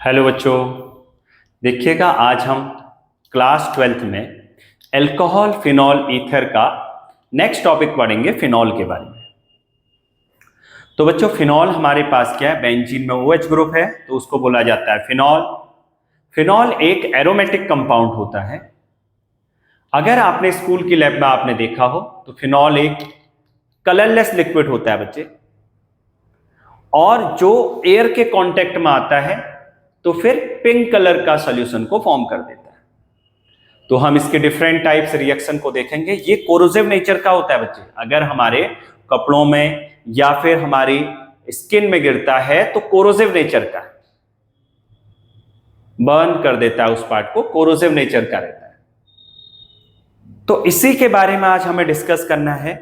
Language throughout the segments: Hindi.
हेलो बच्चों, देखिएगा आज हम क्लास 12th में अल्कोहल फिनॉल ईथर का नेक्स्ट टॉपिक पढ़ेंगे फिनॉल के बारे में। तो बच्चों फिनॉल हमारे पास क्या है, बेंजीन में OH ग्रुप है तो उसको बोला जाता है फिनॉल। फिनॉल एक एरोमेटिक कंपाउंड होता है। अगर आपने स्कूल की लैब में आपने देखा हो तो फिनॉल एक कलरलेस लिक्विड होता है बच्चे, और जो एयर के कांटेक्ट में आता है तो फिर पिंक कलर का सॉल्यूशन को फॉर्म कर देता है। तो हम इसके डिफरेंट टाइप्स रिएक्शन को देखेंगे। ये कोरोसिव नेचर का होता है बच्चे, अगर हमारे कपड़ों में या फिर हमारी स्किन में गिरता है तो कोरोसिव नेचर का बर्न कर देता है, उस पार्ट को कोरोसिव नेचर का रहता है। तो इसी के बारे में आज हमें डिस्कस करना है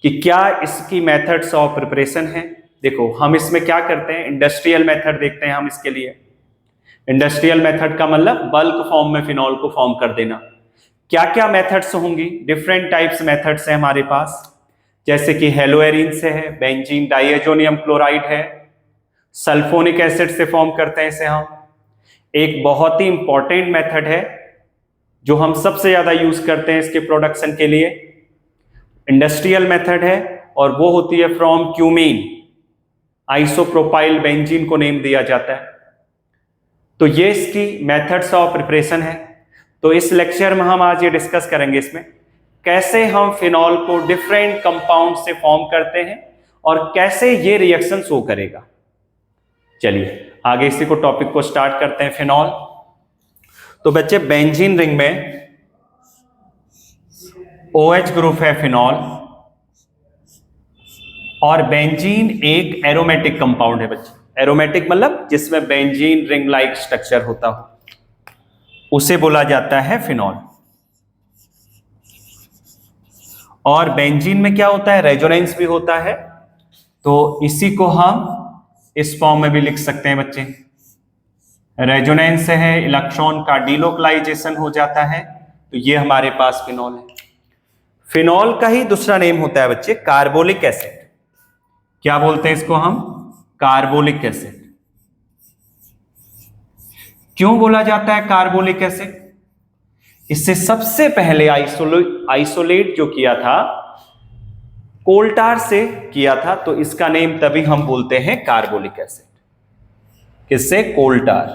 कि क्या इसकी मेथड्स ऑफ प्रिपरेशन है। देखो हम इसमें क्या करते हैं, इंडस्ट्रियल मेथड देखते हैं हम इसके लिए। इंडस्ट्रियल मेथड का मतलब बल्क फॉर्म में फिनॉल को फॉर्म कर देना। क्या क्या मेथड्स होंगी, डिफरेंट टाइप्स मेथड्स है हमारे पास, जैसे कि हेलोएरिन से है, बेंजीन डाइएजोनियम क्लोराइड है, सल्फोनिक एसिड से फॉर्म करते हैं इसे हम। एक बहुत ही इंपॉर्टेंट मेथड है जो हम सबसे ज्यादा यूज करते हैं इसके प्रोडक्शन के लिए, इंडस्ट्रियल मेथड है, और वो होती है फ्रॉम क्यूमीन। आइसोप्रोपाइल बेंजीन को नेम दिया जाता है। तो ये इसकी मेथड्स ऑफ प्रिपरेशन है। तो इस लेक्चर में हम आज ये डिस्कस करेंगे इसमें कैसे हम फिनॉल को डिफरेंट कंपाउंड से फॉर्म करते हैं और कैसे ये रिएक्शन शो करेगा। चलिए आगे इसी को टॉपिक को स्टार्ट करते हैं। फिनॉल, तो बच्चे बेंजीन रिंग में OH ग्रुप है फिनॉल, और बेंजीन एक एरोमेटिक कंपाउंड है बच्चे। एरोमेटिक मतलब जिसमें बेंजीन रिंग लाइक स्ट्रक्चर होता हो, उसे बोला जाता है फिनॉल। और बेंजीन में क्या होता है, रेजोनेंस भी होता है। तो इसी को हम इस फॉर्म में भी लिख सकते हैं बच्चे। रेजोनेंस है, इलेक्ट्रॉन का डीलोकलाइजेशन हो जाता है, तो ये हमारे पास फिनॉल है। फिनॉल का ही दूसरा नेम होता है बच्चे कार्बोलिक एसिड। क्या बोलते हैं इसको हम, कार्बोलिक एसिड। क्यों बोला जाता है कार्बोलिक एसिड? इससे सबसे पहले आइसोलेट जो किया था कोल्टार से किया था, तो इसका नेम तभी हम बोलते हैं कार्बोलिक एसिड। किससे? कोल्टार।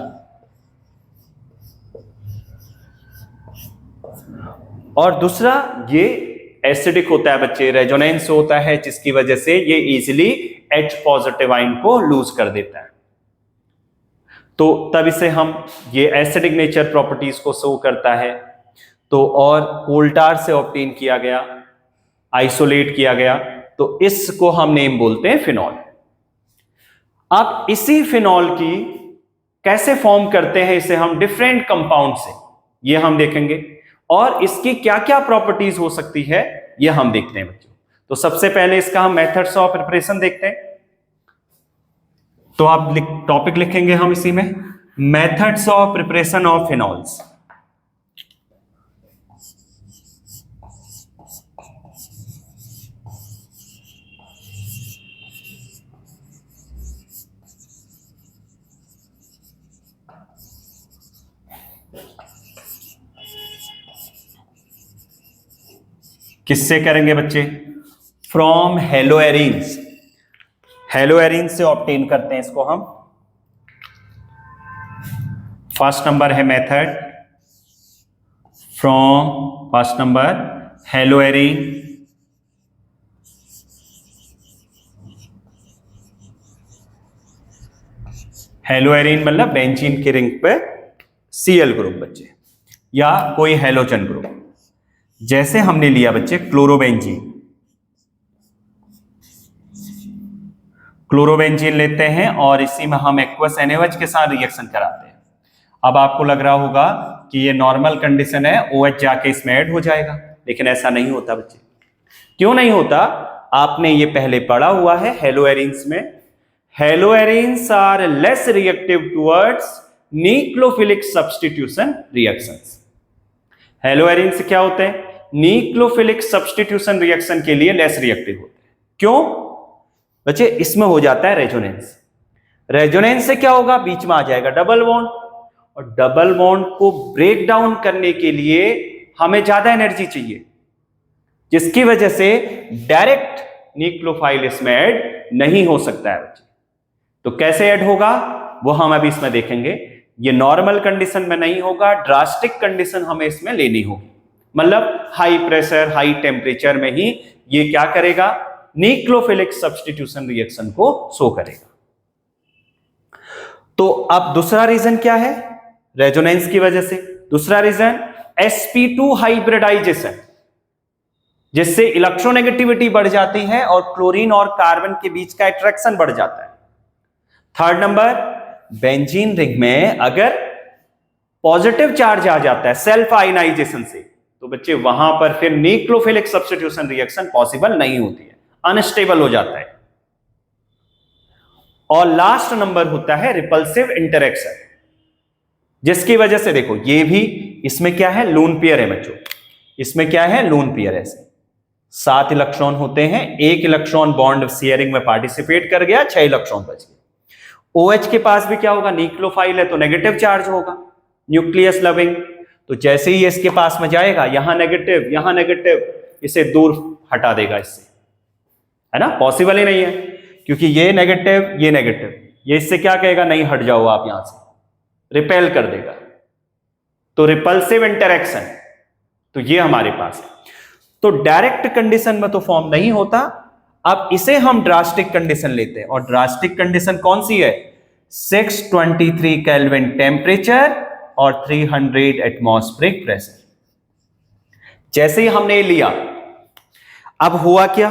और दूसरा ये एसिडिक होता है बच्चे, रेजोनेंस होता है, जिसकी वजह से ये इजीली H पॉजिटिव आयन को लूज कर देता है। तो तब इसे हम ये एसिडिक नेचर प्रॉपर्टीज को शो करता है। तो और कोल्टार से ऑब्टेन किया गया, आइसोलेट किया गया, तो इसको हम नेम बोलते हैं फिनॉल। अब इसी फिनॉल की कैसे फॉर्म करते हैं इसे हम डिफरेंट कंपाउंड से, ये हम देखेंगे। और इसकी क्या क्या प्रॉपर्टीज हो सकती है ये हम देखते हैं बच्चों। तो सबसे पहले इसका हम मेथड्स ऑफ प्रिपरेशन देखते हैं। तो आप टॉपिक लिखेंगे हम इसी में, methods of preparation of phenols. किससे करेंगे बच्चे? फ्रॉम हेलोएरिन्स। हेलोएरिन से ऑब्टेन करते हैं इसको हम। फर्स्ट नंबर है मेथड फ्रॉम, फर्स्ट नंबर हेलोएरिन। हेलोएरिन मतलब बेंजीन की रिंग पे Cl ग्रुप बच्चे, या कोई हेलोजन ग्रुप। जैसे हमने लिया बच्चे क्लोरोबेंजीन, क्लोरोबेंजीन लेते हैं और इसी में हम एक्वस NaOH के साथ रिएक्शन कराते हैं। अब आपको लग रहा होगा कि ये नॉर्मल कंडीशन है, OH जाके इसमें ऐड हो जाएगा, लेकिन ऐसा नहीं होता बच्चे। क्यों नहीं होता? आपने ये पहले पढ़ा हुआ है हेलोएरिन्स में, haloarenes are less reactive towards nucleophilic substitution reactions. Haloarenes क्या होते हैं? न्यूक्लियोफिलिक सब्स्टिट्यूशन रिएक्शन के लिए लेस रिएक्टिव होते हैं। क्यों बच्चे? इसमें हो जाता है रेजोनेंस। रेजोनेंस से क्या होगा, बीच में आ जाएगा डबल बॉन्ड, और डबल बॉन्ड को ब्रेक डाउन करने के लिए हमें ज्यादा एनर्जी चाहिए, जिसकी वजह से डायरेक्ट न्यूक्लियोफाइल इसमें ऐड नहीं हो सकता है बच्चे। तो कैसे ऐड होगा वो हम अभी इसमें देखेंगे। ये नॉर्मल कंडीशन में नहीं होगा, ड्रास्टिक कंडीशन हमें इसमें लेनी होगी, मतलब हाई प्रेशर हाई टेम्परेचर में ही ये क्या करेगा, न्यूक्लियोफिलिक सब्स्टिट्यूशन रिएक्शन को शो करेगा। तो अब दूसरा रीजन क्या है, रेजोनेंस की वजह से। दूसरा रीजन sp2 हाइब्रिडाइजेशन, जिससे इलेक्ट्रोनेगेटिविटी बढ़ जाती है और क्लोरीन और कार्बन के बीच का अट्रैक्शन बढ़ जाता है। थर्ड नंबर, बेंजीन रिंग में अगर पॉजिटिव चार्ज आ जाता है सेल्फ आयनाइजेशन से, तो बच्चे वहां पर फिर न्यूक्लियोफिलिक सब्स्टिट्यूशन रिएक्शन पॉसिबल नहीं होती है, अनस्टेबल हो जाता है। और लास्ट नंबर होता है रिपल्सिव इंटरेक्शन, जिसकी वजह से देखो ये भी, इसमें क्या है, लोन पेयर है बच्चों, इसमें क्या है, लोन पेयर है। 7 इलेक्ट्रॉन होते हैं, 1 इलेक्ट्रॉन बॉन्ड शेयरिंग में पार्टिसिपेट कर गया, 6 इलेक्ट्रॉन बच गए। OH के पास भी क्या होगा, न्यूक्लियोफाइल है तो नेगेटिव चार्ज होगा, न्यूक्लियस लविंग, तो जैसे ही इसके पास में जाएगा यहां नेगेटिव, इसे दूर हटा देगा इससे, है ना, पॉसिबल ही नहीं है, क्योंकि ये नेगेटिव, ये इससे क्या कहेगा, नहीं हट जाओ आप यहां से, रिपेल कर देगा। तो रिपल्सिव इंटरेक्शन, तो ये हमारे पास है। तो डायरेक्ट कंडीशन में तो फॉर्म नहीं होता, अब इसे हम ड्रास्टिक कंडीशन लेते हैं, और ड्रास्टिक कंडीशन कौन सी है, 623 केल्विन टेम्परेचर और 300 एटमॉस्फेरिक प्रेशर। जैसे ही हमने लिया, अब हुआ क्या,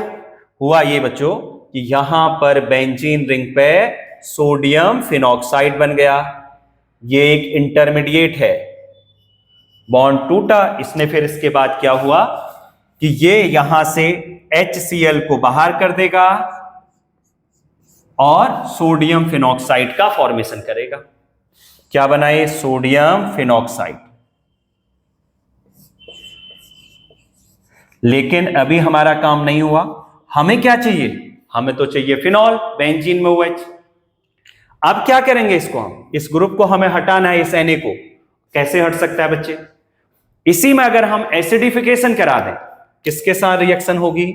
हुआ ये बच्चों कि यहां पर बेंजीन रिंग पे सोडियम फिनॉक्साइड बन गया, ये एक इंटरमीडिएट है, बॉन्ड टूटा, इसने फिर इसके बाद क्या हुआ कि ये यहां से HCl को बाहर कर देगा और सोडियम फिनॉक्साइड का फॉर्मेशन करेगा। क्या बनाए, सोडियम फिनॉक्साइड। लेकिन अभी हमारा काम नहीं हुआ, हमें क्या चाहिए, हमें तो चाहिए फिनॉल, बेंजीन में OH। अब क्या करेंगे इसको, हम इस ग्रुप को हमें हटाना है, इस Na को। कैसे हट सकता है बच्चे, इसी में अगर हम एसिडिफिकेशन करा दें, किसके साथ रिएक्शन होगी,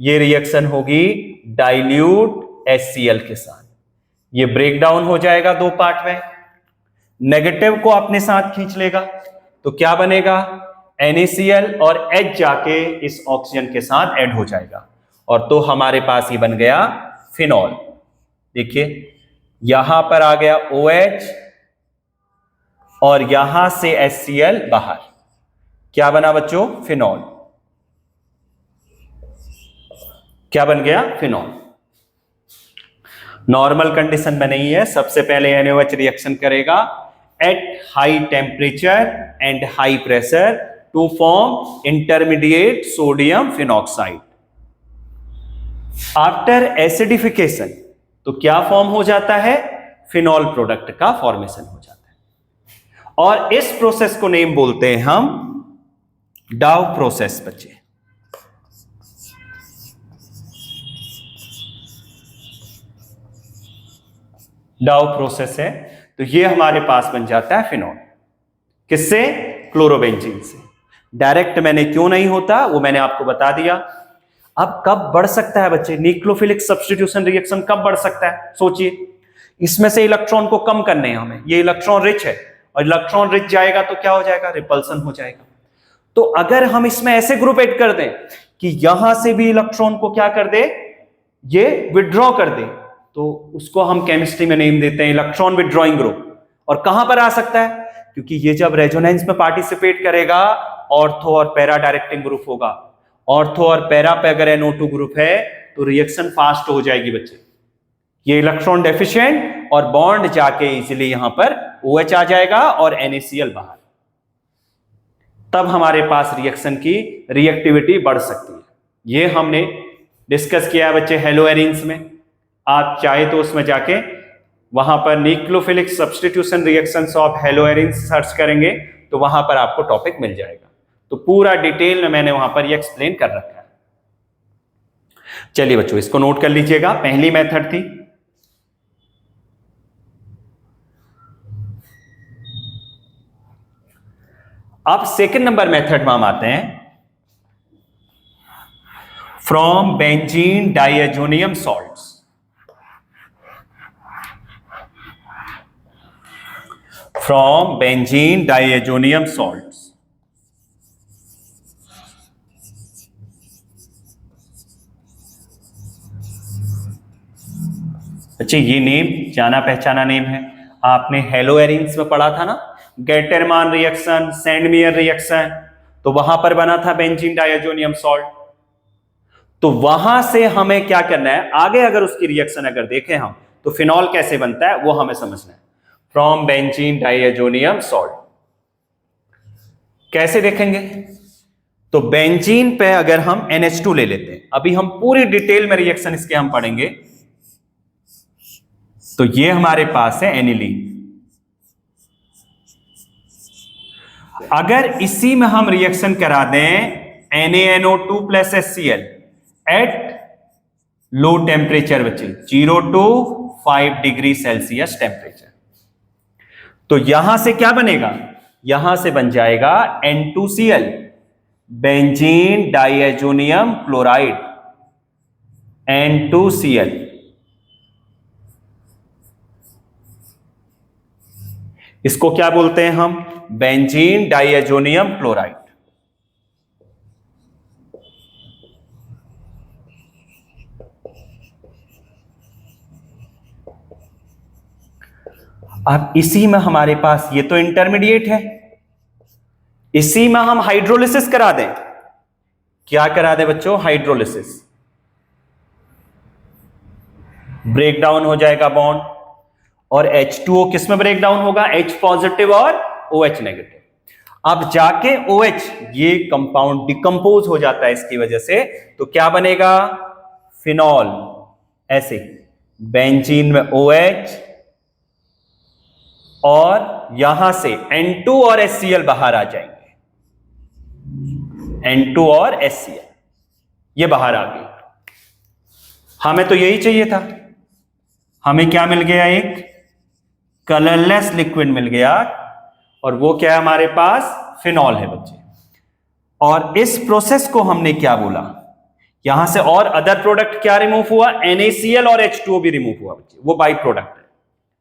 ये रिएक्शन होगी डाइल्यूट HCl के साथ, ये ब्रेक डाउन हो जाएगा 2 पार्ट में, नेगेटिव को अपने साथ खींच लेगा, तो क्या बनेगा, NaCl और H जाके इस ऑक्सीजन के साथ ऐड हो जाएगा, और तो हमारे पास ही बन गया फिनॉल। देखिए यहां पर आ गया OH और यहां से HCl बाहर, क्या बना बच्चों, फिनॉल। क्या बन गया, फिनॉल। नॉर्मल कंडीशन में नहीं है, सबसे पहले NaOH रिएक्शन करेगा at high temperature and high pressure to form intermediate sodium phenoxide. After acidification तो क्या फॉर्म हो जाता है, फिनॉल प्रोडक्ट का फॉर्मेशन हो जाता है, और इस प्रोसेस को नेम बोलते हैं हम डाउ प्रोसेस बच्चे। डाउ प्रोसेस है, तो ये हमारे पास बन जाता है फिनॉल, किससे, क्लोरोबेंजीन से। डायरेक्ट मैंने क्यों नहीं होता वो मैंने आपको बता दिया। अब कब बढ़ सकता है बच्चे, न्यूक्लियोफिलिक सब्स्टिट्यूशन रिएक्शन कब बढ़ सकता है, सोचिए। इसमें से इलेक्ट्रॉन को कम करने हैं हमें, ये इलेक्ट्रॉन रिच है, और इलेक्ट्रॉन रिच जाएगा तो क्या हो जाएगा, रिपल्सन हो जाएगा। तो अगर हम इसमें ऐसे ग्रुप ऐड कर दें कि यहां से भी इलेक्ट्रॉन को क्या कर दे, ये विड्रॉ कर दे, तो उसको हम केमिस्ट्री में नेम देते हैं इलेक्ट्रॉन विड्रॉइंग ग्रुप। और कहां पर आ सकता है, क्योंकि ये जब रेजोनेंस में पार्टिसिपेट करेगा, ऑर्थो और पैरा डायरेक्टिंग ग्रुप होगा। ऑर्थो और पैरा पे अगर NO2 ग्रुप है तो रिएक्शन फास्ट हो जाएगी बच्चे, ये इलेक्ट्रॉन डेफिशिएंट, और बॉन्ड जाके इजीली यहां पर OH आ जाएगा और NaCl बाहर। तब हमारे पास रिएक्शन की रिएक्टिविटी बढ़ सकती है। ये हमने डिस्कस किया है बच्चे हेलोएरिन्स में, आप चाहे तो उसमें जाके वहां पर nucleophilic substitution reactions of हेलोएरिन्स search करेंगे तो वहां पर आपको टॉपिक मिल जाएगा। तो पूरा डिटेल में मैंने वहां पर ये एक्सप्लेन कर रखा है। चलिए बच्चों इसको नोट कर लीजिएगा। पहली मेथड थी अब सेकंड नंबर मेथड में हम आते हैं, from benzene diazonium salts. From benzene diazonium salts. अच्छा, ये नेम जाना पहचाना नेम है, आपने हेलो एरिन्स में पढ़ा था ना, गेटरमान रिएक्शन, सैंडमेयर रिएक्शन, तो वहां पर बना था बेंजीन डाइएजोनियम सॉल्ट। तो वहां से हमें क्या करना है, आगे अगर उसकी रिएक्शन अगर देखें हम, तो फिनॉल कैसे बनता है वो हमें समझना है। फ्रॉम बेंजीन डाइएजोनियम सॉल्ट कैसे देखेंगे, तो बेंजीन पे अगर हम NH2 ले लेते हैं, अभी हम पूरी डिटेल में रिएक्शन इसके हम पढ़ेंगे, तो ये हमारे पास है एनिलीन। अगर इसी में हम रिएक्शन करा दें NaNO2 plus HCl at low temperature बच्चे 0 to 5 डिग्री सेल्सियस टेम्परेचर, तो यहां से क्या बनेगा, यहां से बन जाएगा N2Cl benzene diazonium chloride, N2Cl। इसको क्या बोलते हैं हम, बेंजीन डाइएजोनियम क्लोराइड। अब इसी में हमारे पास ये तो इंटरमीडिएट है, इसी में हम हाइड्रोलिसिस करा दें, क्या करा दें बच्चों, हाइड्रोलिसिस, ब्रेक डाउन हो जाएगा बॉन्ड, और H2O किस में ब्रेक डाउन होगा, H पॉजिटिव और OH नेगेटिव। अब जाके OH ये कंपाउंड डिकम्पोज हो जाता है इसकी वजह से, तो क्या बनेगा, फिनॉल, ऐसे बेंजीन में OH और यहां से N2 और HCl बाहर आ जाएंगे, N2 और HCl ये बाहर आ गई। हमें तो यही चाहिए था, हमें क्या मिल गया, एक कलरलेस लिक्विड मिल गया, और वो क्या है हमारे पास, फिनॉल है बच्चे। और इस प्रोसेस को हमने क्या बोला, यहां से और अदर प्रोडक्ट क्या रिमूव हुआ, NaCl और H2O भी रिमूव हुआ बच्चे, वो बाई प्रोडक्ट है।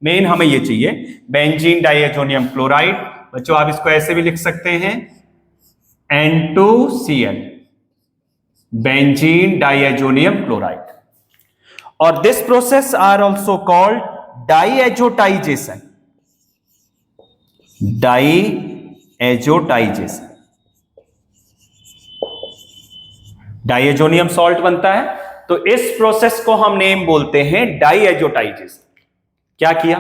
मेन हमें ये चाहिए बेंजीन डाइएजोनियम क्लोराइड, बच्चों आप इसको ऐसे भी लिख सकते हैं N2Cl बेंजीन डाइएजोनियम क्लोराइड। और this process are also called diazotization, diazotization. Diazonium salt बनता है, तो इस प्रोसेस को हम नेम बोलते हैं डाइएजोटाइजेशन। क्या किया,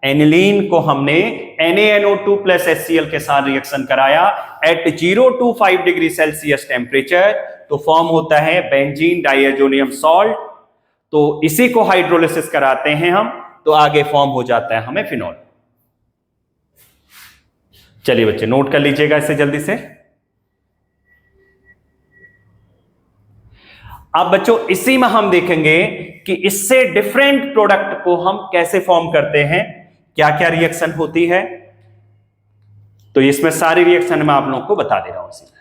एनिलीन को हमने NaNO2 प्लस HCl के साथ रिएक्शन कराया at 0 to 5 degree Celsius temperature, तो फॉर्म होता है बेंजीन डाइएजोनियम सॉल्ट। तो इसी को हाइड्रोलिसिस कराते हैं हम, तो आगे फॉर्म हो जाता है हमें फिनॉल। चलिए बच्चे नोट कर लीजिएगा इसे जल्दी से। अब बच्चों इसी में हम देखेंगे कि इससे डिफरेंट प्रोडक्ट को हम कैसे फॉर्म करते हैं, क्या क्या रिएक्शन होती है, तो इसमें सारी रिएक्शन मैं आप लोगों को बता दे रहा हूं इसी में।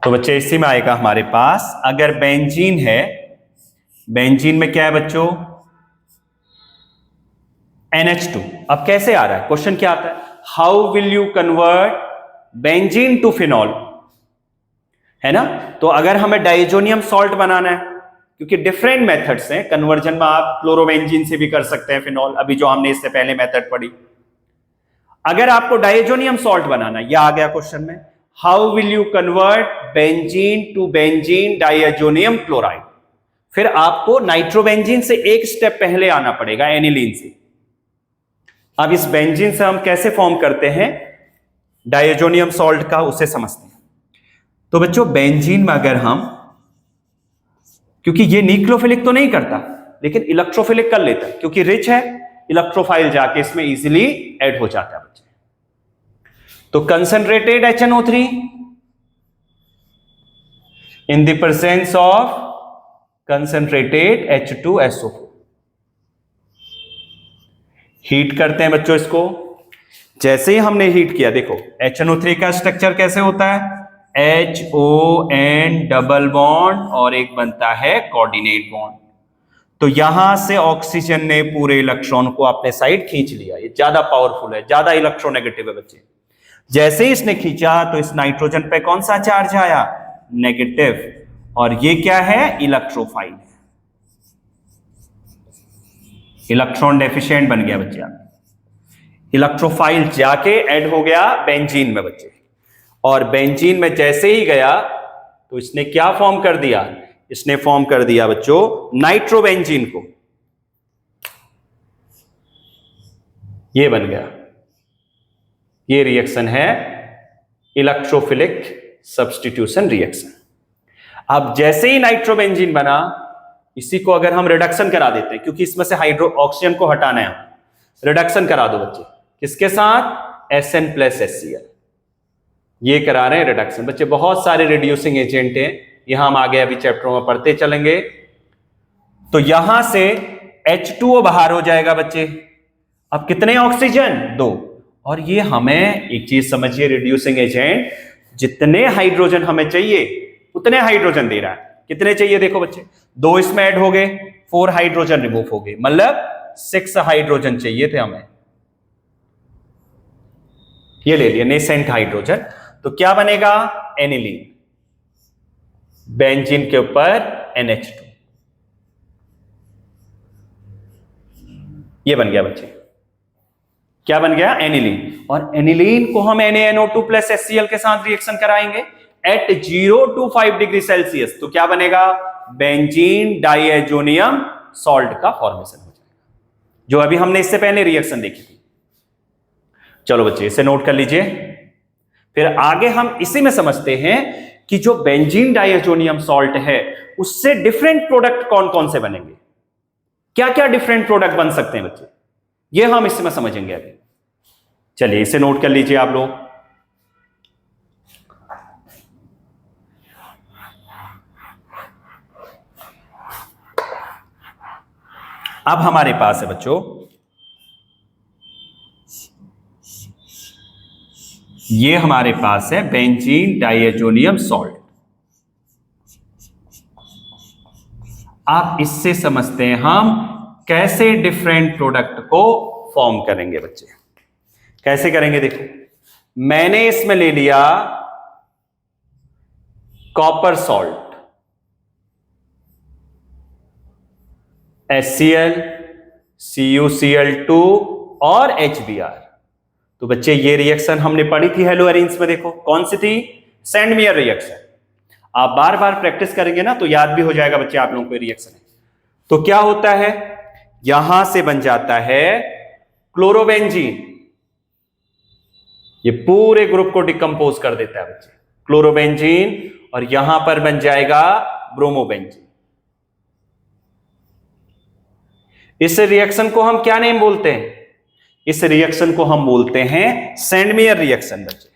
तो बच्चे इसी में आएगा हमारे पास, अगर बेंजीन है, बेंजीन में क्या है बच्चों, NH2। अब कैसे आ रहा है क्वेश्चन, क्या आता है, how will you convert benzene to phenol, है ना। तो अगर हमें डाइएजोनियम सॉल्ट बनाना है, क्योंकि डिफरेंट मेथड्स हैं कन्वर्जन में, आप क्लोरोबेंजीन से भी कर सकते हैं फिनॉल, अभी जो हमने इससे पहले मेथड पढ़ी। अगर आपको डाइएजोनियम सॉल्ट बनाना है, यह आ गया क्वेश्चन में, how will you convert benzene to benzene diazonium chloride. फिर आपको नाइट्रोबेंजीन से एक स्टेप पहले आना पड़ेगा, एनिलीन से। अब इस बेंजीन से हम कैसे फॉर्म करते हैं डाइएजोनियम सॉल्ट का, उसे समझते हैं। तो बच्चों बेंजीन में अगर हम, क्योंकि ये न्यूक्लियोफिलिक तो नहीं करता लेकिन इलेक्ट्रोफिलिक कर लेता है, क्योंकि रिच है, इलेक्ट्रोफाइल जाके इसमें इजीली ऐड हो जाता है बच्चे। तो concentrated HNO3 in the presence of concentrated H2SO4। Heat करते हैं बच्चों इसको। जैसे ही हमने हीट किया, देखो HNO3 का स्ट्रक्चर कैसे होता है, HON डबल बॉन्ड और एक बनता है कोऑर्डिनेट बॉन्ड। तो यहां से ऑक्सीजन ने पूरे इलेक्ट्रॉन को अपने साइड खींच लिया। ये ज्यादा पावरफुल है, ज्यादा इलेक्ट्रोनेगेटिव है बच्चे। जैसे ही इसने खींचा तो इस नाइट्रोजन पे कौन सा चार्ज आया, नेगेटिव, और ये क्या है, इलेक्ट्रोफाइल, इलेक्ट्रॉन डेफिशिएंट बन गया बच्चे। इलेक्ट्रोफाइल जाके ऐड हो गया बेंजीन में बच्चे, और बेंजीन में जैसे ही गया तो इसने क्या फॉर्म कर दिया, इसने फॉर्म कर दिया बच्चों नाइट्रोबेंजीन को। ये बन गया, ये रिएक्शन है इलेक्ट्रोफिलिक सब्स्टिट्यूशन रिएक्शन। अब जैसे ही नाइट्रोबेंजीन बना, इसी को अगर हम रिडक्शन करा देते हैं, क्योंकि इसमें से हाइड्रो ऑक्सीजन को हटाना है, रिडक्शन करा दो बच्चे, किसके साथ, Sn प्लस HCl। ये करा रहे हैं रिडक्शन बच्चे। बहुत सारे रिड्यूसिंग एजेंट हैं, यहां हम आगे अभी चैप्टरों में पढ़ते चलेंगे। तो यहां से H2O बाहर हो जाएगा बच्चे। अब कितने ऑक्सीजन, 2। और ये हमें एक चीज समझिए, रिड्यूसिंग एजेंट जितने हाइड्रोजन हमें चाहिए उतने हाइड्रोजन दे रहा है। कितने चाहिए देखो बच्चे, 2 इसमें ऐड हो गए, 4 हाइड्रोजन रिमूव हो गए, मतलब 6 हाइड्रोजन चाहिए थे हमें। ये ले लिया नेसेंट हाइड्रोजन। तो क्या बनेगा, एनिलीन, बेंजीन के ऊपर NH2, ये बन गया बच्चे। क्या बन गया, एनिलीन। और एनिलीन को हम NaNO2 प्लस HCl के साथ रिएक्शन कराएंगे एट 0 to 5 डिग्री सेल्सियस। तो क्या बनेगा, बेंजीन डाइएजोनियम सॉल्ट का फॉर्मेशन हो जाएगा, जो अभी हमने इससे पहले रिएक्शन देखी थी। चलो बच्चे इसे नोट कर लीजिए। फिर आगे हम इसी में समझते हैं कि जो बेंजीन डाइएजोनियम सॉल्ट है उससे डिफरेंट प्रोडक्ट कौन कौन से बनेंगे, क्या क्या डिफरेंट प्रोडक्ट बन सकते हैं बच्चे, ये हम इसमें समझेंगे अभी। चलिए इसे नोट कर लीजिए आप लोग। अब हमारे पास है बच्चों ये हमारे पास है बेंजीन डाइएजोनियम सॉल्ट। आप इससे समझते हैं हम कैसे डिफरेंट प्रोडक्ट को फॉर्म करेंगे बच्चे। कैसे करेंगे, देखो मैंने इसमें ले लिया कॉपर सॉल्ट, HCl, CuCl2 और HBr। तो बच्चे ये रिएक्शन हमने पढ़ी थी हेलो एरिन्स में, देखो कौन सी थी, सैंडमेयर रिएक्शन। आप बार बार प्रैक्टिस करेंगे ना तो याद भी हो जाएगा बच्चे आप लोगों को रिएक्शन है। तो क्या होता है, यहां से बन जाता है क्लोरोबेंजीन, ये पूरे ग्रुप को डिकम्पोज कर देता है बच्चे, क्लोरोबेंजीन, और यहां पर बन जाएगा ब्रोमोबेंजीन। इस रिएक्शन को हम क्या नेम बोलते हैं, इस रिएक्शन को हम बोलते हैं सैंडमेयर रिएक्शन बच्चे।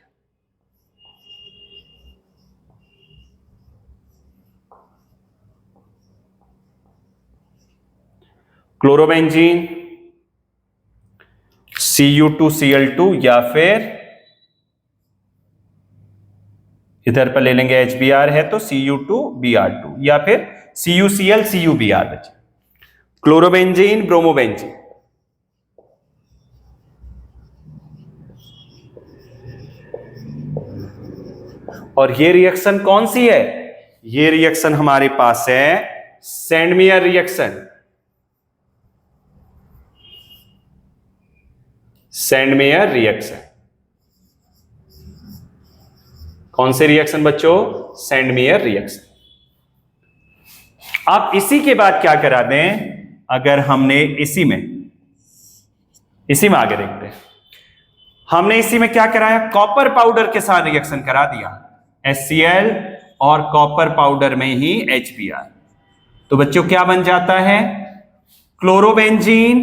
क्लोरोबेंजीन, Cu2Cl2 या फिर इधर पर ले लेंगे HBr है तो Cu2Br2 या फिर CuCl CuBr बच्चे, क्लोरोबेंजीन ब्रोमोबेंजीन। और ये रिएक्शन कौन सी है, ये रिएक्शन हमारे पास है सैंडमेयर रिएक्शन। सैंडमेयर रिएक्शन कौन से रिएक्शन बच्चों, सैंडमेयर रिएक्शन। आप इसी के बाद क्या करा दें, अगर हमने इसी में आगे देखते हैं, हमने इसी में क्या कराया, कॉपर पाउडर के साथ रिएक्शन करा दिया, HCl और कॉपर पाउडर में ही HBr। तो बच्चों क्या बन जाता है, chlorobenzene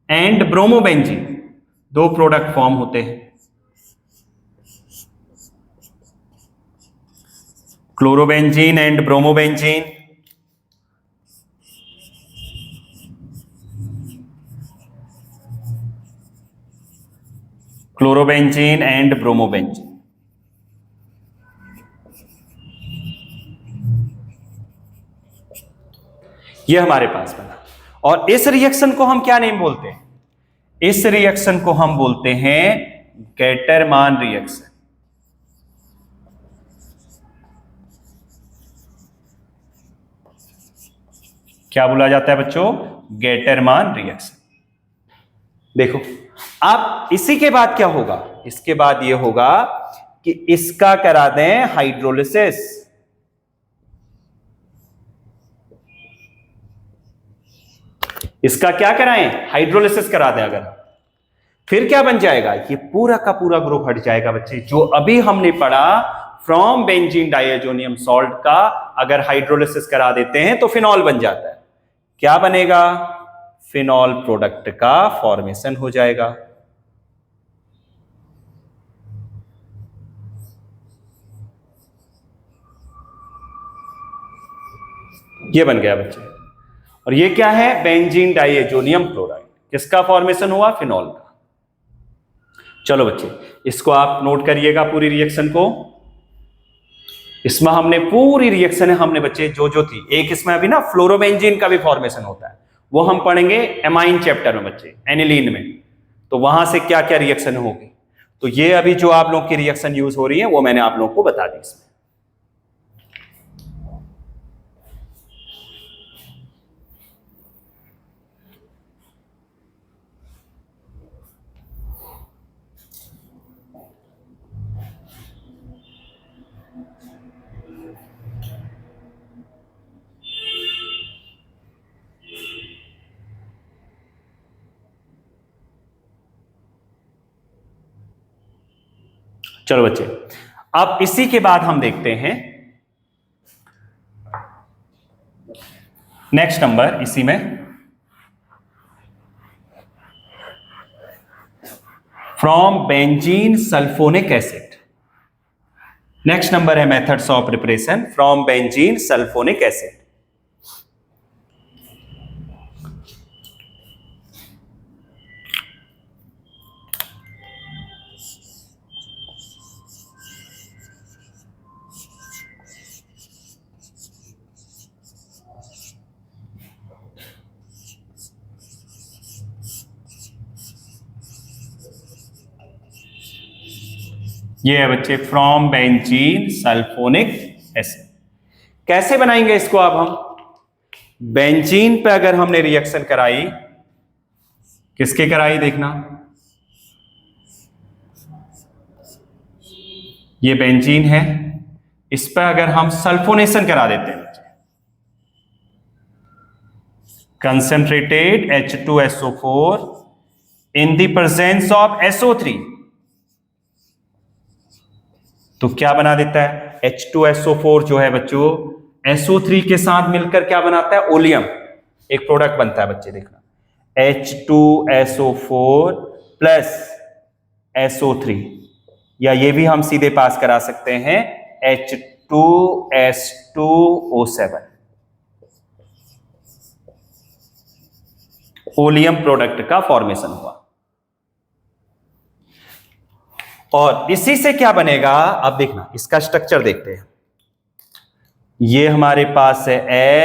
and bromobenzene, 2 product form होते हैं। Chlorobenzene and bromobenzene, chlorobenzene and bromobenzene. ये हमारे पास बना, और इस रिएक्शन को हम क्या नेम बोलते हैं? इस रिएक्शन को हम बोलते हैं गेटरमान रिएक्शन। क्या बोला जाता है बच्चों? गेटरमान रिएक्शन। देखो अब इसी के बाद क्या होगा? इसके बाद ये होगा कि इसका करा दें हाइड्रोलिसिस। इसका क्या कराएं? हाइड्रोलिसिस करा दें अगर, फिर क्या बन जाएगा? ये पूरा का पूरा ग्रुप हट जाएगा बच्चे, जो अभी हमने पढ़ा फ्रॉम बेंजीन डाइएजोनियम सॉल्ट का अगर हाइड्रोलिसिस करा देते हैं तो फिनॉल बन जाता है। क्या बनेगा? फिनॉल प्रोडक्ट का फॉर्मेशन हो जाएगा। ये बन गया बच्चे, और ये क्या है? Benzene diazonium chloride. किसका फॉर्मेशन हुआ? फिनॉल का। चलो बच्चे, इसको आप नोट करिएगा पूरी रिएक्शन को। इसमें हमने पूरी रिएक्शन है हमने बच्चे जो जो थी, एक इसमें अभी ना फ्लोरोबेंजीन का भी फॉर्मेशन होता है, वो हम पढ़ेंगे एमाइन चैप्टर में बच्चे, एनिलीन में। तो वहां से क्या क्या रिएक्शन होगी, तो ये अभी जो आप लोग की रिएक्शन यूज हो रही है वो मैंने आप लोगों को बता दी इसमें। चलो बच्चे, अब इसी के बाद हम देखते हैं नेक्स्ट नंबर इसी में, from benzene sulphonic acid. Next number है methods of preparation from benzene sulphonic acid. ये है बच्चे फ्रॉम बेंजीन सल्फोनिक एसिड। कैसे बनाएंगे इसको? अब हम बेंजीन पे अगर हमने रिएक्शन कराई, किसके कराई देखना, ये बेंजीन है, इस पर अगर हम सल्फोनेशन करा देते हैं, concentrated H2SO4 in the presence of SO3, तो क्या बना देता है? H2SO4 जो है बच्चों SO3 के साथ मिलकर क्या बनाता है? ओलियम, एक प्रोडक्ट बनता है बच्चे देखना, H2SO4 प्लस SO3, या ये भी हम सीधे पास करा सकते हैं H2S2O7, ओलियम प्रोडक्ट का फॉर्मेशन हुआ। और इसी से क्या बनेगा? अब देखना इसका स्ट्रक्चर देखते हैं। ये हमारे पास है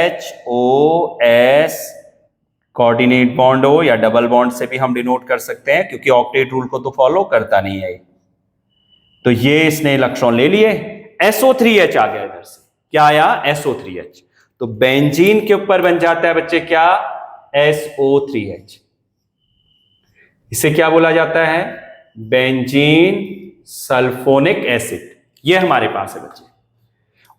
HOS, कोऑर्डिनेट बॉन्ड हो या डबल बॉन्ड से भी हम डिनोट कर सकते हैं, क्योंकि ऑक्टेट रूल को तो फॉलो करता नहीं है। तो ये इसने इलेक्ट्रॉन ले लिए, SO3H आ गया इधर से, क्या आया? SO3H। तो बेंजीन के ऊपर बन जाता है बच्चे क्या? SO3H। इसे क्या बोला जाता है? Benzene sulphonic acid. ये हमारे पास है बच्चे,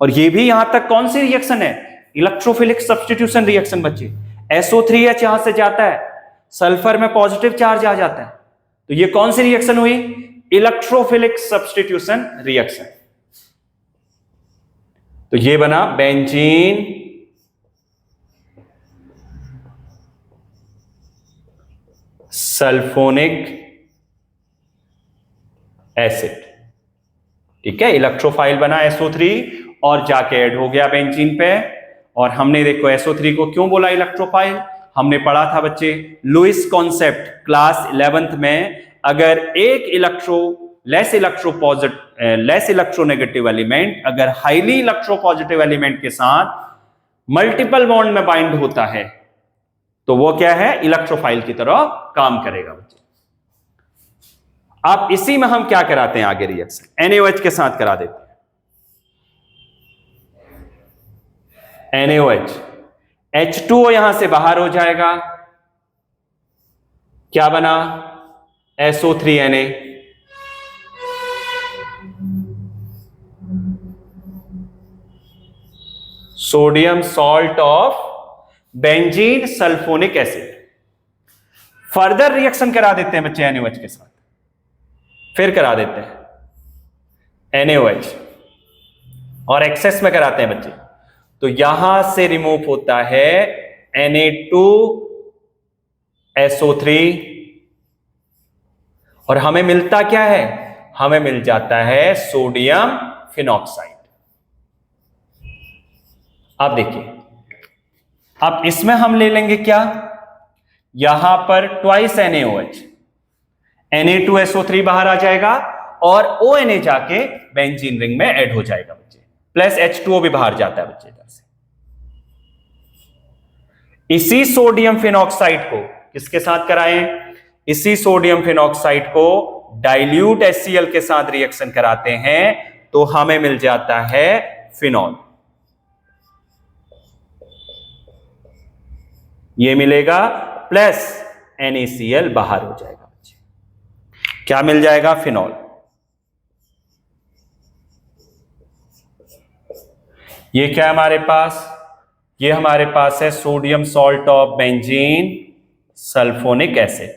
और ये भी यहां तक कौन सी रिएक्शन है? इलेक्ट्रोफिलिक सब्स्टिट्यूशन रिएक्शन बच्चे। SO3H यहां से जाता है, सल्फर में पॉजिटिव चार्ज आ जाता है, तो ये कौन सी रिएक्शन हुई? Electrophilic substitution reaction. तो ये बना बेंजीन सल्फोनिक एसिड। ठीक है, इलेक्ट्रोफाइल बना SO3 और जाके ऐड हो गया बेंजीन पे। और हमने देखो SO3 को क्यों बोला इलेक्ट्रोफाइल, हमने पढ़ा था बच्चे लुईस कॉन्सेप्ट क्लास 11th में। अगर एक लेस इलेक्ट्रोनेगेटिव एलिमेंट अगर हाईली इलेक्ट्रोपॉजिटिव एलिमेंट के साथ मल्टीपल बॉन्ड में बाइंड होता है तो वो क्या है, इलेक्ट्रोफाइल की तरह काम करेगा बच्चे। अब इसी में हम क्या कराते हैं आगे रिएक्शन, NaOH के साथ करा देते हैं। NaOH, H2O यहां से बाहर हो जाएगा, क्या बना, SO3Na। Sodium salt of benzene sulphonic acid. Further reaction करा देते हैं बच्चे NaOH के साथ, फिर करा देते हैं NaOH और एक्सेस में कराते हैं बच्चे, तो यहां से रिमूव होता है Na2SO3 और हमें मिलता क्या है, हमें मिल जाता है सोडियम फिनॉक्साइड। आप देखिए, अब इसमें हम ले लेंगे क्या, यहां पर ट्वाइस NaOH, Na2SO3 बाहर आ जाएगा और ONA जाके बेंजीन रिंग में ऐड हो जाएगा बच्चे, प्लस H2O भी बाहर जाता है बच्चे इधर से। इसी सोडियम फिनॉक्साइड को किसके साथ कराएं, इसी सोडियम फिनॉक्साइड को डाइल्यूट HCl के साथ रिएक्शन कराते हैं तो हमें मिल जाता है फिनॉल। ये मिलेगा प्लस NaCl बाहर हो जाएगा बच्चे, क्या मिल जाएगा, फिनॉल। ये क्या है हमारे पास, ये हमारे पास है sodium salt of benzene sulphonic acid.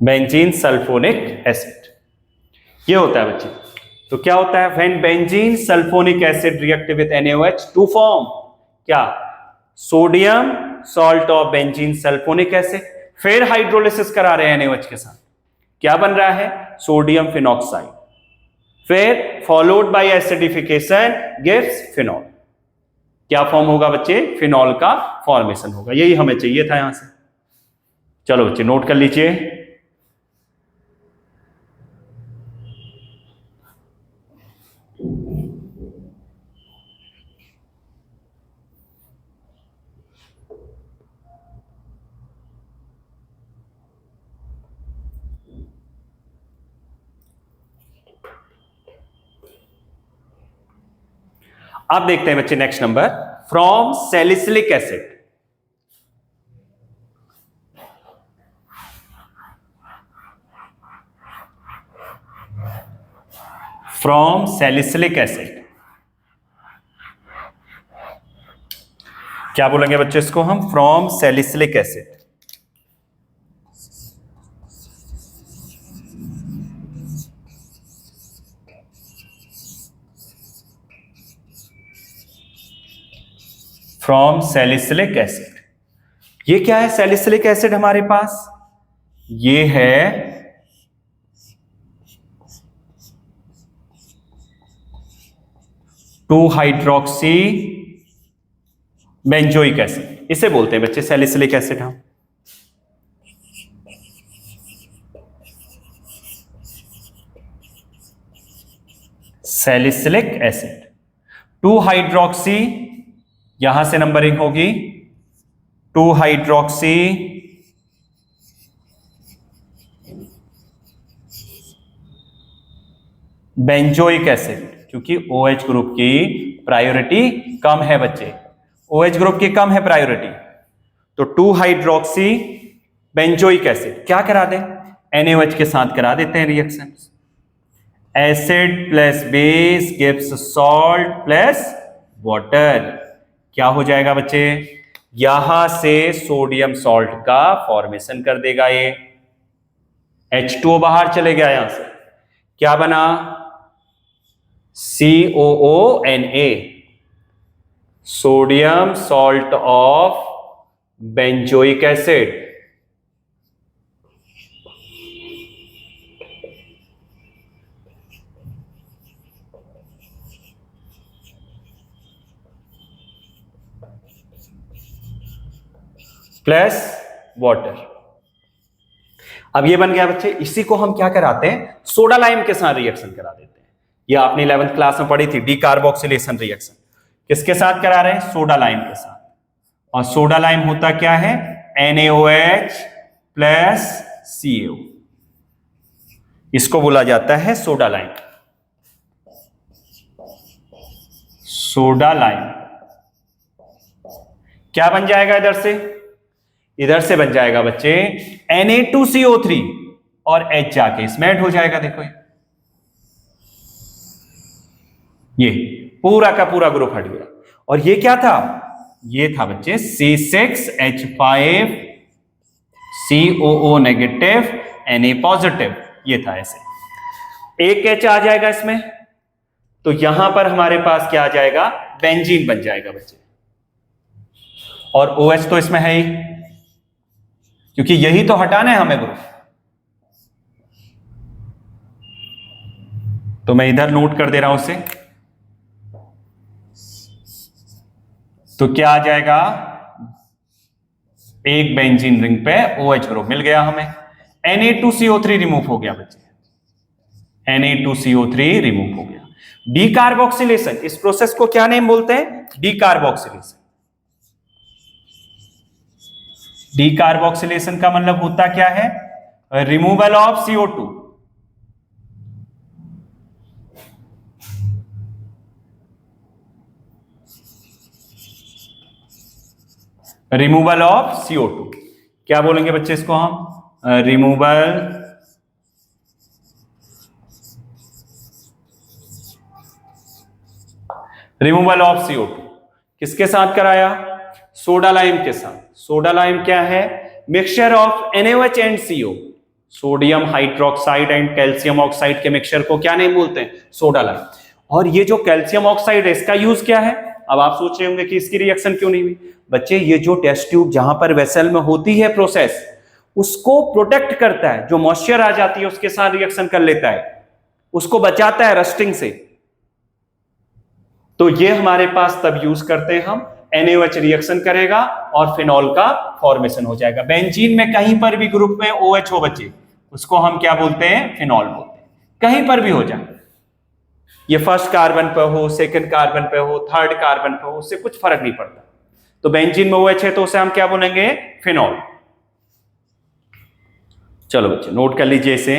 Benzene sulphonic acid ये होता है बच्चे। तो क्या होता है, when benzene sulphonic acid react with NaOH to form क्या, sodium salt of benzene sulphonic acid. फिर हाइड्रोलिसिस करा रहे हैं NaOH के साथ, क्या बन रहा है, सोडियम फिनॉक्साइड, फिर followed by acidification gives phenol. क्या फॉर्म होगा बच्चे, फिनॉल का फॉर्मेशन होगा। यही हमें चाहिए था यहां से। चलो बच्चे नोट कर लीजिए। अब देखते हैं बच्चे next number, from salicylic acid, from salicylic acid. क्या बोलेंगे बच्चे इसको हम, from salicylic acid. From salicylic acid. ये क्या है सैलिसिलिक एसिड हमारे पास, ये है 2-हाइड्रोक्सी बेंजोइक एसिड, इसे बोलते हैं बच्चे सैलिसिलिक एसिड। हम सैलिसिलिक एसिड 2-हाइड्रोक्सी, यहां से नंबरिंग होगी 2-हाइड्रोक्सी बेंजोइक एसिड, क्योंकि OH ग्रुप की प्रायोरिटी कम है बच्चे, OH ग्रुप की कम है प्रायोरिटी, तो 2-हाइड्रोक्सी बेंजोइक एसिड क्या करा दें, NaOH के साथ करा देते हैं reaction. Acid plus base gives salt plus water. क्या हो जाएगा बच्चे, यहां से सोडियम सॉल्ट का फॉर्मेशन कर देगा ये, H2O बाहर चले गया यहां से, क्या बना, COONA। Sodium salt of benzoic acid, plus water. अब ये बन गया बच्चे। इसी को हम क्या कराते हैं, सोडा लाइम के साथ रिएक्शन करा देते हैं। ये आपने 11th क्लास में पढ़ी थी, डीकार्बोक्सिलेशन रिएक्शन। किसके साथ करा रहे हैं, सोडा लाइम के साथ। और सोडा लाइम होता क्या है, NaOH प्लस CO, इसको बोला जाता है सोडा लाइम। सोडा लाइम क्या बन जाएगा इधर से, इधर से बन जाएगा बच्चे Na2CO3 और H जाके इसमें ऐड हो जाएगा। देखो ये पूरा का पूरा ग्रुप हट गया। और ये क्या था, ये था बच्चे C6H5COO नेगेटिव Na पॉजिटिव, ये था ऐसे। एक H आ जाएगा इसमें, तो यहां पर हमारे पास क्या आ जाएगा, बेंजीन बन जाएगा बच्चे। और OH तो इसमें है ही, क्योंकि यही तो हटाना है हमें ग्रुप। तो मैं इधर नोट कर दे रहा हूं उसे। तो क्या आ जाएगा, एक बेंजीन रिंग पे OH ग्रुप मिल गया हमें। Na2CO3 रिमूव हो गया बच्चे, Na2CO3 रिमूव हो गया। डीकार्बोक्सिलेशन, इस प्रोसेस को क्या नेम बोलते हैं, डीकार्बोक्सिलेशन। डीकार्बोक्सिलेशन का मतलब होता क्या है, removal of CO2। Removal of CO2 क्या बोलेंगे बच्चे इसको हम, रिमूवल ऑफ CO2 किसके साथ कराया, सोडा लाइम के साथ। सोडा लाइम क्या है, mixture of NaOH and CO, sodium hydroxide and calcium oxide के मिक्सचर को क्या नहीं बोलते हैं, सोडा लाइम। और ये जो कैल्शियम ऑक्साइड है, इसका यूज क्या है। अब आप सोच रहे होंगे कि इसकी रिएक्शन क्यों नहीं हुई। बच्चे ये जो टेस्ट ट्यूब जहां पर वेसल में होती है प्रोसेस, उसको प्रोटेक्ट करता है, जो मॉइस्चर आ जाती है उसके साथ रिएक्शन कर लेता है, उसको बचाता है रस्टिंग से। तो ये हमारे पास तब यूज करते हैं हम, NaOH रिएक्शन करेगा और फिनॉल का फॉर्मेशन हो जाएगा। बेंजीन में कहीं पर भी ग्रुप में OH हो बच्चे, उसको हम क्या बोलते हैं, फिनॉल बोलते हैं। कहीं पर भी हो जाए, ये फर्स्ट कार्बन पे हो, सेकंड कार्बन पे हो, थर्ड कार्बन पे हो, उससे कुछ फर्क नहीं पड़ता। तो बेंजीन में OH है तो उसे हम क्या बोलेंगे, फिनॉल। चलो बच्चे नोट कर लीजिए इसे।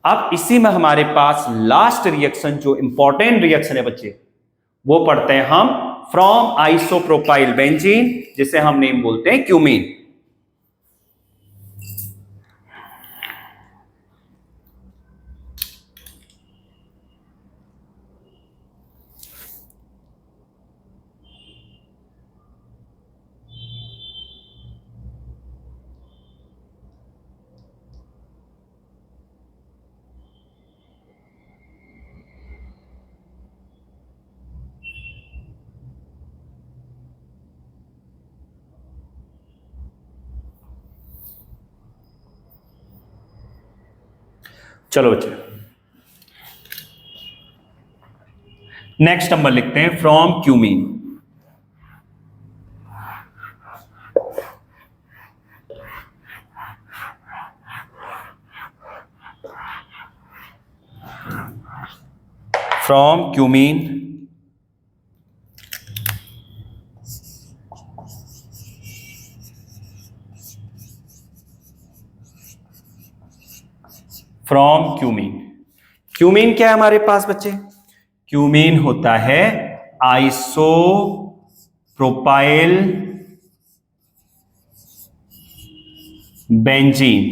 अब इसी में हमारे पास लास्ट रिएक्शन, जो इंपॉर्टेंट रिएक्शन है बच्चे, वो पढ़ते हैं हम फ्रॉम आइसोप्रोपाइल बेंजीन, जिसे हम नेम बोलते हैं क्यूमीन। चलो बच्चे नेक्स्ट नंबर लिखते हैं, from cumene. From cumene from cumene. Cumene क्या है हमारे पास बच्चे, क्यूमीन होता है आइसोप्रोपाइल बेंजीन,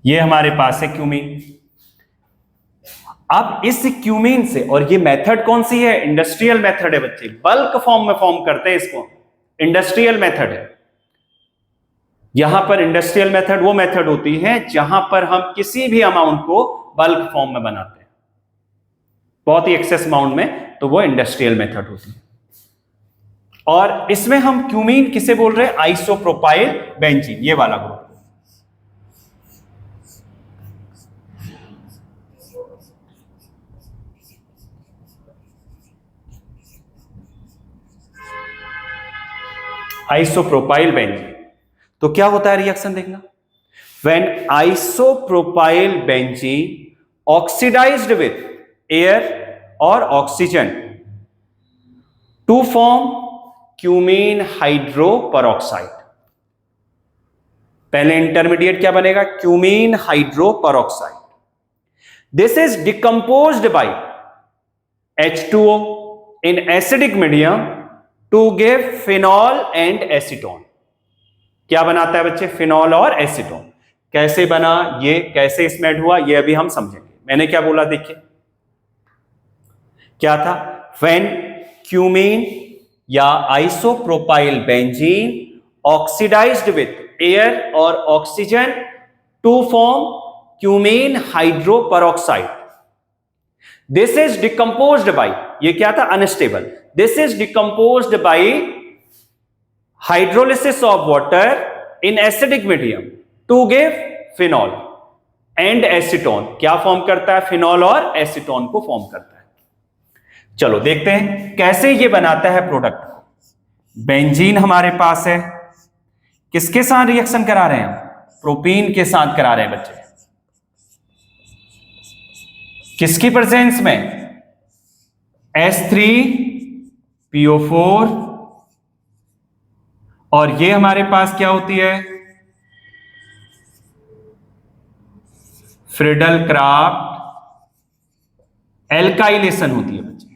ये हमारे पास है क्यूमीन। अब इस क्यूमीन से, और ये मेथड कौन सी है, इंडस्ट्रियल मेथड है बच्चे, बल्क फॉर्म में फॉर्म करते हैं इसको, इंडस्ट्रियल मेथड है। यहां पर इंडस्ट्रियल मेथड वो मेथड होती है जहां पर हम किसी भी अमाउंट को बल्क फॉर्म में बनाते हैं। बहुत ही एक्सेस अमाउंट में, तो वो इंडस्ट्रियल मेथड होती है। और इसमें हम क्यूमीन किसे बोल रहे हैं? आइसोप्रोपाइल बेंजीन, ये वाला ग्रुप। Isopropyl benzene. तो क्या होता है रिएक्शन देखना, when isopropyl benzene oxidized with air or oxygen to form cumene hydroperoxide. पहले इंटरमीडिएट क्या बनेगा? Cumene hydroperoxide. This is decomposed by H2O in acidic medium to give phenol and acetone। क्या बनाता है बच्चे? फिनॉल और एसीटोन। कैसे बना, ये कैसे इसमें ऐड हुआ, ये अभी हम समझेंगे। मैंने क्या बोला देखिए, क्या था? व्हेन क्यूमीन या isopropyl benzene oxidized with air or oxygen to form cumene hydroperoxide. This is decomposed by, ये क्या था? Unstable. This is decomposed by hydrolysis of water in acidic medium to give phenol and acetone. क्या फॉर्म करता है? फिनॉल और एसीटोन को फॉर्म करता है। चलो देखते हैं कैसे ये बनाता है प्रोडक्ट को। बेंजीन हमारे पास है, किसके साथ रिएक्शन करा रहे हैं? प्रोपीन के साथ करा रहे हैं बच्चे। किसकी प्रेजेंस में? H3PO4, और ये हमारे पास क्या होती है? फ्रिडल क्राफ्ट एल्काइलेशन होती है बच्चे।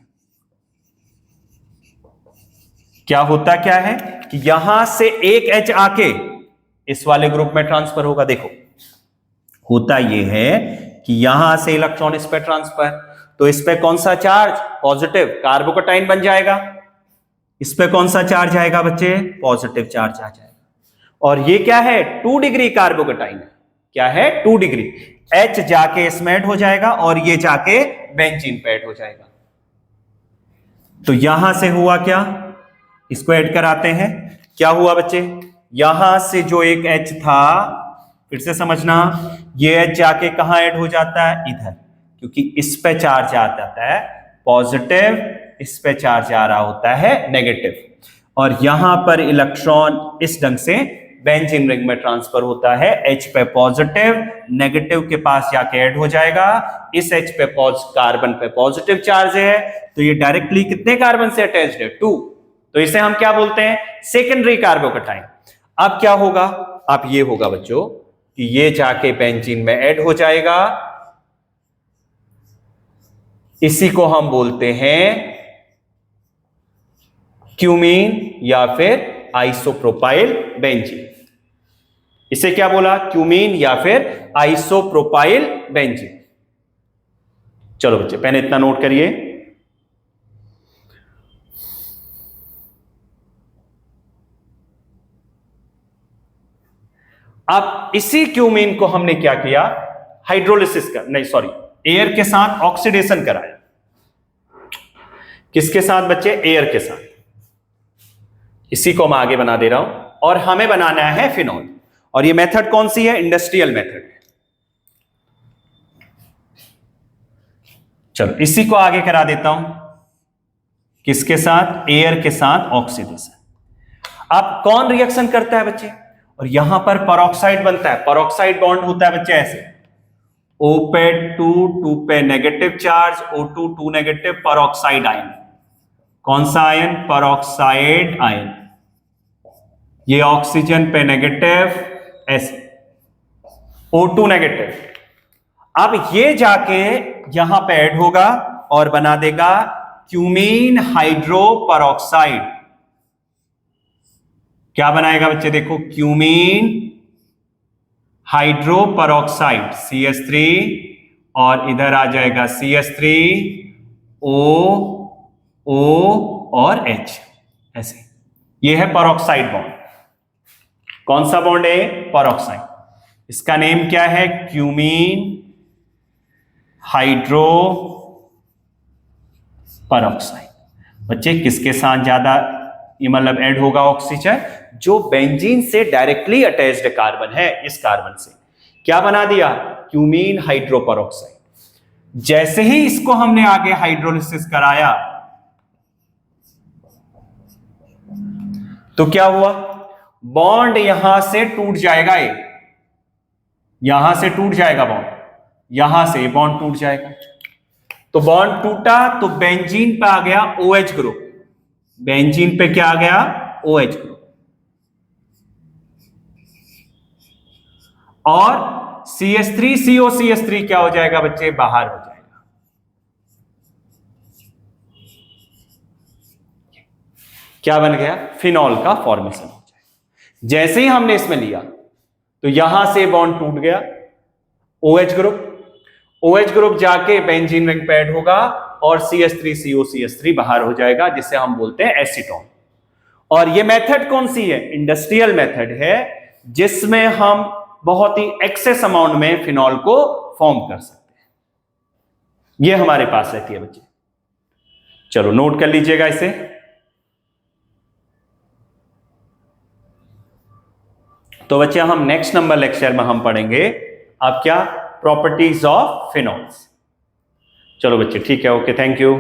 क्या होता क्या है कि यहां से एक H आके इस वाले ग्रुप में ट्रांसफर होगा। देखो होता यह है कि यहां से इलेक्ट्रॉन इस पे ट्रांसफर, तो इस पे कौन सा चार्ज? पॉजिटिव, कार्बोकटाइन बन जाएगा। इस पे कौन सा चार्ज आएगा बच्चे? पॉजिटिव चार्ज आ जाएगा। और ये क्या है? 2 डिग्री कार्बोकटाइन है। क्या है? 2 डिग्री। H जाके इसमें ऐड हो जाएगा और ये जाके बेंजीन पे ऐड हो जाएगा। तो यहां से हुआ क्या? इसको ऐड कराते हैं। क्या हुआ बच्चे? यहां से जो एक H था, फिर से समझना, ये H जाके कहां ऐड हो जाता है? इधर, क्योंकि इस पे चार्ज आ जाता है पॉजिटिव, इस पे चार्ज आ रहा होता है नेगेटिव, और यहां पर इलेक्ट्रॉन इस ढंग से बेंजीन रिंग में ट्रांसफर होता है। H पे पॉजिटिव, नेगेटिव के पास जाके ऐड हो जाएगा। इस H पे कार्बन पे पॉजिटिव चार्ज है, तो ये डायरेक्टली कितने कार्बन से अटैच्ड है? 2। तो इसे हम क्या बोलते हैं? सेकेंडरी कार्बोकटाइन। अब क्या होगा? अब ये होगा बच्चों कि ये जाके बेंजीन में ऐड हो जाएगा। इसी को हम बोलते हैं क्यूमीन या फिर आइसोप्रोपाइल बेंजीन। इसे क्या बोला? क्यूमीन या फिर आइसोप्रोपाइल बेंजीन। चलो बच्चे पहले इतना नोट करिए। अब इसी क्यूमीन को हमने क्या किया? हाइड्रोलिसिस कर, नहीं सॉरी, एयर के साथ ऑक्सीडेशन कराया। किसके साथ बच्चे? एयर के साथ। इसी को मैं आगे बना दे रहा हूं, और हमें बनाना है फिनॉल। और ये मेथड कौन सी है? Industrial method. चलो इसी को आगे करा देता हूं। किसके साथ? एयर के साथ ऑक्सीडेशन। अब कौन रिएक्शन करता है बच्चे? और यहां पर परऑक्साइड बनता है। परऑक्साइड बॉन्ड होता है बच्चे ऐसे, O पे 2 पे negative charge, O2 2 negative, peroxide ion. कौन सा आयन? Peroxide ion. ये ऑक्सीजन पे नेगेटिव, ऐसे O2 नेगेटिव। अब ये जाके यहां पे ऐड होगा और बना देगा क्यूमीन हाइड्रो परऑक्साइड। क्या बनाएगा बच्चे? देखो, क्यूमीन हाइड्रो परऑक्साइड CH3, और इधर आ जाएगा CH3O और H, ऐसे। ये है परऑक्साइड बॉन्ड। कौन सा बॉन्ड है? परऑक्साइड। इसका नेम क्या है? Cumene hydro peroxide. बच्चे किसके साथ ज्यादा ये मतलब ऐड होगा ऑक्सीजन? जो बेंजीन से डायरेक्टली अटैच्ड कार्बन है, इस कार्बन से क्या बना दिया? Cumene hydroperoxide. जैसे ही इसको हमने आगे हाइड्रोलिसिस कराया तो क्या हुआ? बॉन्ड यहां से टूट जाएगा, यहां से टूट जाएगा बॉन्ड, यहां से बॉन्ड टूट जाएगा। तो बॉन्ड टूटा तो बेंजीन पे आ गया OH ग्रुप, बेंजीन पे क्या आ गया? OH group. और CH3COCH3 क्या हो जाएगा बच्चे? बाहर हो जाएगा। क्या बन गया? फिनॉल का फॉर्मेशन हो जाएगा। जैसे ही हमने इसमें लिया तो यहां से बॉन्ड टूट गया, OH ग्रुप, OH ग्रुप जाके बेंजीन रिंग पे ऐड होगा और CH3COCH3 बाहर हो जाएगा, जिसे हम बोलते हैं एसीटोन। और ये मेथड कौन सी है? इंडस्ट्रियल मेथड है, जिसमें हम बहुत ही एक्सेस अमाउंट में फिनॉल को फॉर्म कर सकते हैं। ये हमारे पास रहती है बच्चे। चलो नोट कर लीजिएगा इसे। तो बच्चे हम नेक्स्ट नंबर लेक्चर में हम पढ़ेंगे अब क्या? Properties of phenols. चलो बच्चे ठीक है, ओके, थैंक यू।